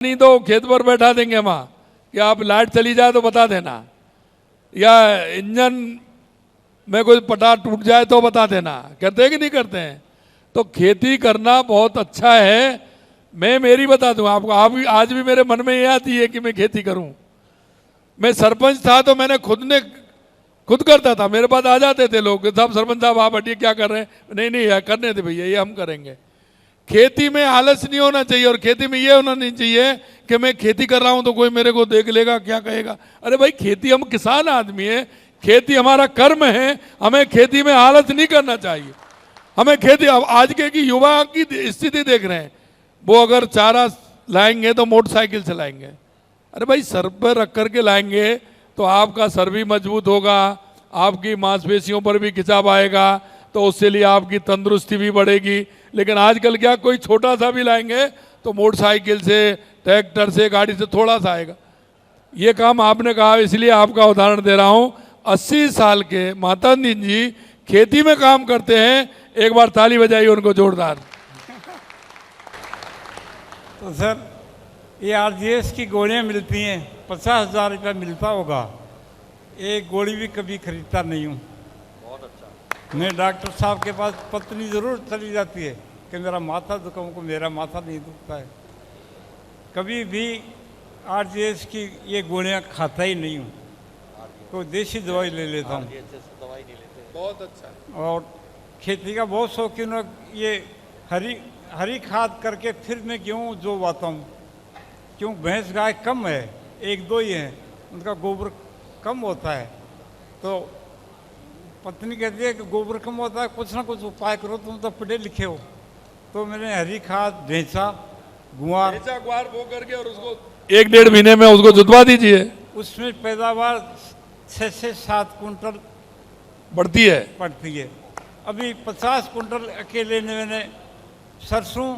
नहीं तो खेत पर बैठा देंगे वहाँ कि आप लाइट चली जाए तो बता देना, या इंजन में कोई पटार टूट जाए तो बता देना। करते हैं कि नहीं करते हैं? तो खेती करना बहुत अच्छा है। मैं मेरी बता दूं आपको, आप आज भी मेरे मन में ये आती है कि मैं खेती करूं। मैं सरपंच था तो मैंने खुद करता था। मेरे पास आ जाते थे लोग, साहब सरपंच साहब आप हटिए, क्या कर रहे हैं? नहीं नहीं यार, करने दे भैया, ये हम करेंगे। खेती में आलस नहीं होना चाहिए, और खेती में ये होना नहीं चाहिए कि मैं खेती कर रहा हूं तो कोई मेरे को देख लेगा, क्या कहेगा। अरे भाई, खेती, हम किसान आदमी है, खेती हमारा कर्म है, हमें खेती में आलस नहीं करना चाहिए। हमें खेती, अब आज के की युवा की स्थिति देख रहे हैं, वो अगर चारा लाएंगे तो मोटरसाइकिल से लाएंगे। अरे भाई, सर पर रख करके लाएंगे तो आपका सर भी मजबूत होगा, आपकी मांसपेशियों पर भी खिंचाव आएगा, तो उससे लिए आपकी तंदुरुस्ती भी बढ़ेगी। लेकिन आजकल क्या, कोई छोटा सा भी लाएंगे तो मोटरसाइकिल से, ट्रैक्टर से, गाड़ी से थोड़ा सा आएगा। ये काम आपने कहा, इसलिए आपका उदाहरण दे रहा हूं। 80 साल के माताजी जी खेती में काम करते हैं। एक बार ताली बजाइए उनको जोरदार। तो सर, ये आरजीएस की गोलियां मिलती हैं, 50,000 रुपया मिलता होगा। एक गोली भी कभी खरीदता नहीं हूँ। बहुत अच्छा। मैं डॉक्टर साहब के पास पत्नी ज़रूर चली जाती है कि मेरा माथा दुखा को, मेरा माथा नहीं दुखता है। कभी भी आरजीएस की ये गोलियां खाता ही नहीं हूँ, तो देसी दवाई ले लेता हूँ। दवाई नहीं लेते। बहुत अच्छा। और खेती का बहुत शौकीन हूँ। ये हरी खाद करके फिर मैं गेहूँ जो बोता हूँ, क्यों भैंस गाय कम है, एक दो ही हैं, उनका गोबर कम होता है। तो पत्नी कहती है कि गोबर कम होता है, कुछ ना कुछ उपाय करो, तुम तो पढ़े लिखे हो। तो मैंने हरी खाद, भैंसा गुआर वो करके, और उसको 1-1.5 महीने में उसको जुतवा दीजिए। उसमें पैदावार 6 से 7 कुंटल बढ़ती है। पड़ती है। अभी 50 कुंटल अकेले ने मैंने सरसों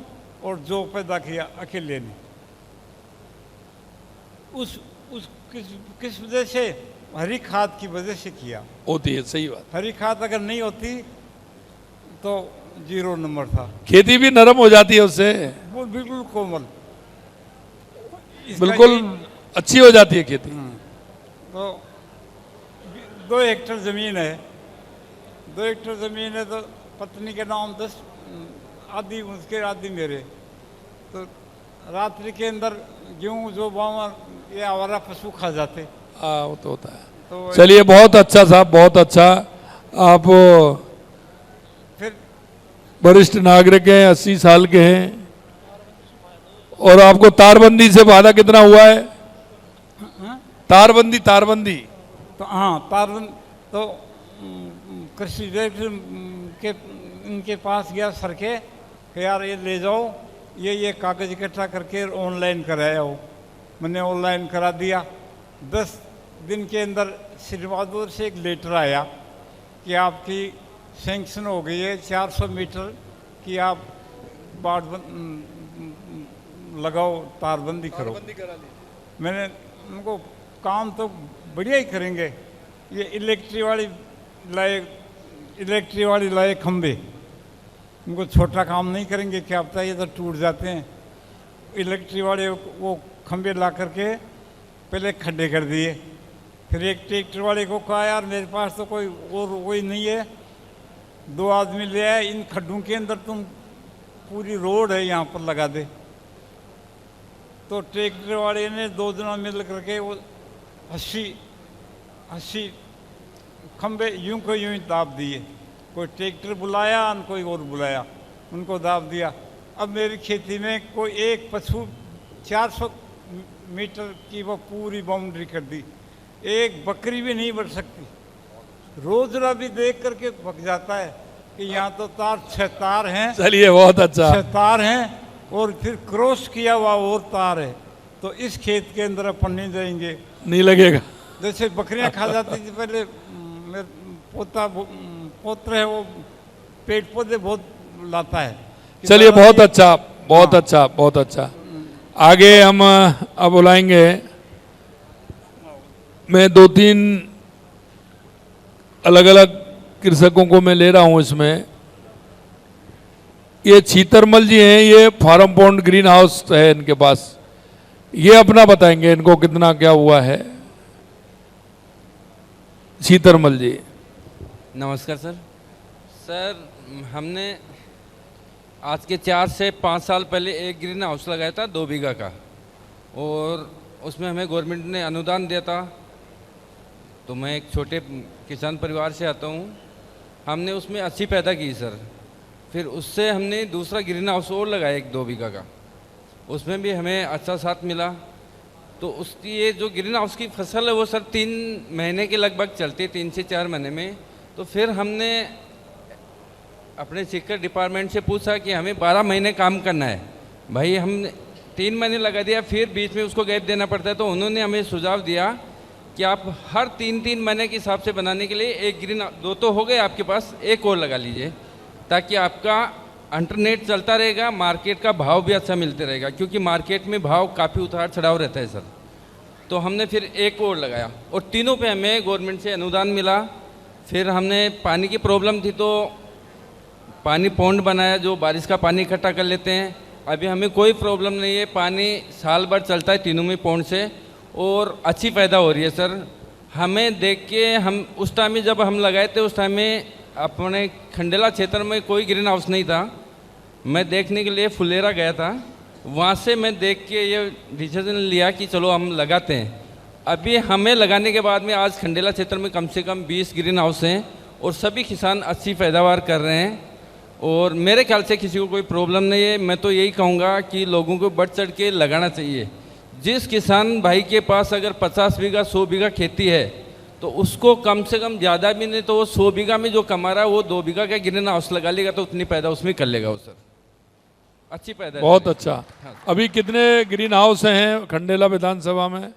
और जौ पैदा किया अकेले ने। उस किस वजह से? हरी खाद की वजह से किया। होती है, सही बात। हरी खाद अगर नहीं होती तो 0 नंबर था। खेती भी नरम हो जाती है उससे, वो बिल्कुल कोमल, बिल्कुल अच्छी हो जाती है खेती। तो 2 हेक्टेयर ज़मीन है। 2 हेक्टेयर ज़मीन है तो पत्नी के नाम 10, आधी उसके आधी मेरे। तो रात्रि के अंदर गेहूँ जो बावा ये आवारा पशु खा जाते। हाँ, वो तो होता है। तो चलिए, बहुत अच्छा साहब, बहुत अच्छा। आप फिर वरिष्ठ नागरिक हैं, 80 साल के हैं, और आपको तारबंदी से फायदा कितना हुआ है? तारबंदी तो हाँ, तारबंद तो कृषि डायरेक्टर के इनके पास गया सर के कि यार ये ले जाओ, ये कागज़ इकट्ठा करके ऑनलाइन कराया हो। मैंने ऑनलाइन करा दिया। 10 दिन के अंदर श्री बहादुर से एक लेटर आया कि आपकी सैंक्शन हो गई है, 400 मीटर की आप बाढ़ लगाओ, तारबंदी करो। मैंने उनको, काम तो बढ़िया ही करेंगे, ये इलेक्ट्रिक वाली लाए खंबे, उनको छोटा काम नहीं करेंगे, क्या पता ये तो टूट जाते हैं। इलेक्ट्रिक वाले वो खंबे ला करके पहले खड्डे कर दिए। फिर एक ट्रैक्टर वाले को कहा, यार मेरे पास तो कोई नहीं है, 2 आदमी ले आए, इन खड्डों के अंदर तुम पूरी रोड है यहाँ पर लगा दे। तो ट्रैक्टर वाले ने 2 दिनों मिल करके वो 80 खंबे यूं को यूं ही दाब दिए। कोई ट्रैक्टर बुलाया और कोई और बुलाया, उनको दाब दिया। अब मेरी खेती में कोई एक पशु 400 मीटर की वो पूरी बाउंड्री कर दी, एक बकरी भी नहीं बढ़ सकती। रोज भी देख करके भग जाता है कि यहाँ तो 6 तार हैं। चलिए, बहुत अच्छा। 6 तार हैं और फिर क्रॉस किया हुआ और तार है, तो इस खेत के अंदर अपन नहीं जाएंगे, नहीं लगेगा। जैसे बकरियां खा जाती थी पहले। मेरे पोत्र है, वो पेड़ पौधे बहुत लाता है। चलिए, बहुत अच्छा, बहुत अच्छा, बहुत अच्छा। आगे हम अब बुलाएंगे, मैं 2-3 अलग अलग कृषकों को मैं ले रहा हूं इसमें। ये छीतरमल जी हैं, ये फार्म पॉन्ड ग्रीन हाउस है इनके पास। ये अपना बताएंगे इनको कितना क्या हुआ है। सीतरमल जी। नमस्कार सर। सर हमने आज के 4 से 5 साल पहले एक ग्रीन हाउस लगाया था 2 बीघा का, और उसमें हमें गवर्नमेंट ने अनुदान दिया था। तो मैं एक छोटे किसान परिवार से आता हूँ। हमने उसमें 80 पैदा की सर। फिर उससे हमने दूसरा ग्रीन हाउस और लगाया 1-2 बीघा का, उसमें भी हमें अच्छा साथ मिला। तो उसकी ये जो ग्रीन हाउस की फसल है वो सर 3 महीने के लगभग चलती है, 3 से 4 महीने में। तो फिर हमने अपने सीकर डिपार्टमेंट से पूछा कि हमें 12 महीने काम करना है भाई, हमने 3 महीने लगा दिया, फिर बीच में उसको गैप देना पड़ता है। तो उन्होंने हमें सुझाव दिया कि आप हर 3-3 महीने के हिसाब से बनाने के लिए एक ग्रीन, 2 तो हो गए आपके पास, एक और लगा लीजिए, ताकि आपका इंटरनेट चलता रहेगा, मार्केट का भाव भी अच्छा मिलते रहेगा, क्योंकि मार्केट में भाव काफ़ी उतार चढ़ाव रहता है सर। तो हमने फिर एक और लगाया, और तीनों पे हमें गवर्नमेंट से अनुदान मिला। फिर हमने पानी की प्रॉब्लम थी तो पानी पौंड बनाया, जो बारिश का पानी इकट्ठा कर लेते हैं। अभी हमें कोई प्रॉब्लम नहीं है, पानी साल भर चलता है तीनों में पौंड से, और अच्छी पैदा हो रही है सर। हमें देख के हम उस टाइम में जब हम लगाए थे, उस टाइम में अपने खंडेला क्षेत्र में कोई ग्रीन हाउस नहीं था। मैं देखने के लिए फुलेरा गया था, वहाँ से मैं देख के ये डिसीजन लिया कि चलो हम लगाते हैं। अभी हमें लगाने के बाद में आज खंडेला क्षेत्र में कम से कम 20 ग्रीन हाउस हैं, और सभी किसान अच्छी पैदावार कर रहे हैं, और मेरे ख्याल से किसी को कोई प्रॉब्लम नहीं है। मैं तो यही कहूँगा कि लोगों को बढ़ चढ़ के लगाना चाहिए। जिस किसान भाई के पास अगर 50 बीघा 100 बीघा खेती है, तो उसको कम से कम ज़्यादा भी नहीं तो वो 100 बीघा में जो कमा रहा है वो 2 बीघा का ग्रीन हाउस लगा लेगा, तो उतनी पैदा उसमें कर लेगा वो सर। अच्छी पैदा है। बहुत अच्छा। अभी कितने ग्रीन हाउस हैं खंडेला विधानसभा में?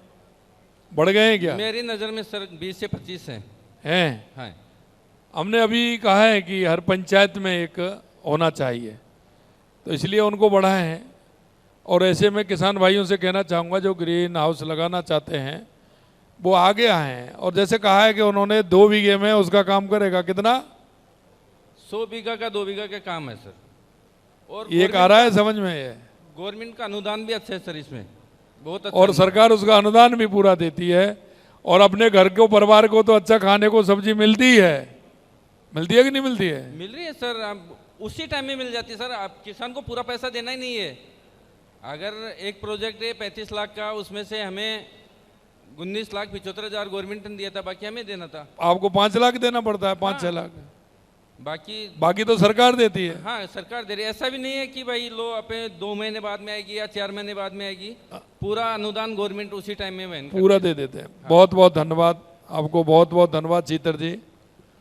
बढ़ गए हैं क्या? मेरी नज़र में सर 20 से 25 हैं। हैं। हमने अभी कहा है कि हर पंचायत में एक होना चाहिए, तो इसलिए उनको बढ़ाए हैं। और ऐसे में किसान भाइयों से कहना चाहूँगा जो ग्रीन हाउस लगाना चाहते हैं वो आगे आए हैं। और जैसे कहा है कि उन्होंने 2 बीघे में उसका काम करेगा, कितना? 100 बीघा का 2 बीघा का काम है सर। और ये आ रहा है समझ में? ये गवर्नमेंट का अनुदान भी अच्छा है सर इसमें, बहुत अच्छा। और सरकार उसका अनुदान भी पूरा देती है, और अपने घर को परिवार को तो अच्छा खाने को सब्जी मिलती है। मिलती है कि नहीं मिलती है? मिल रही है सर, उसी टाइम में मिल जाती है सर। आप किसान को पूरा पैसा देना ही नहीं है। अगर एक प्रोजेक्ट है 35 लाख का, उसमें से हमें 19,75,000 गवर्नमेंट ने दिया था, बाकी हमें देना था। आपको 5 लाख देना पड़ता है, 5-6 लाख बाकी तो सरकार देती है। हाँ सरकार दे रही है। ऐसा भी नहीं है कि भाई लो अपने 2 महीने बाद में आएगी या 4 महीने बाद में आएगी, पूरा अनुदान गवर्नमेंट उसी टाइम में पूरा दे देते हैं। बहुत बहुत धन्यवाद आपको, बहुत बहुत धन्यवाद चीतर जी।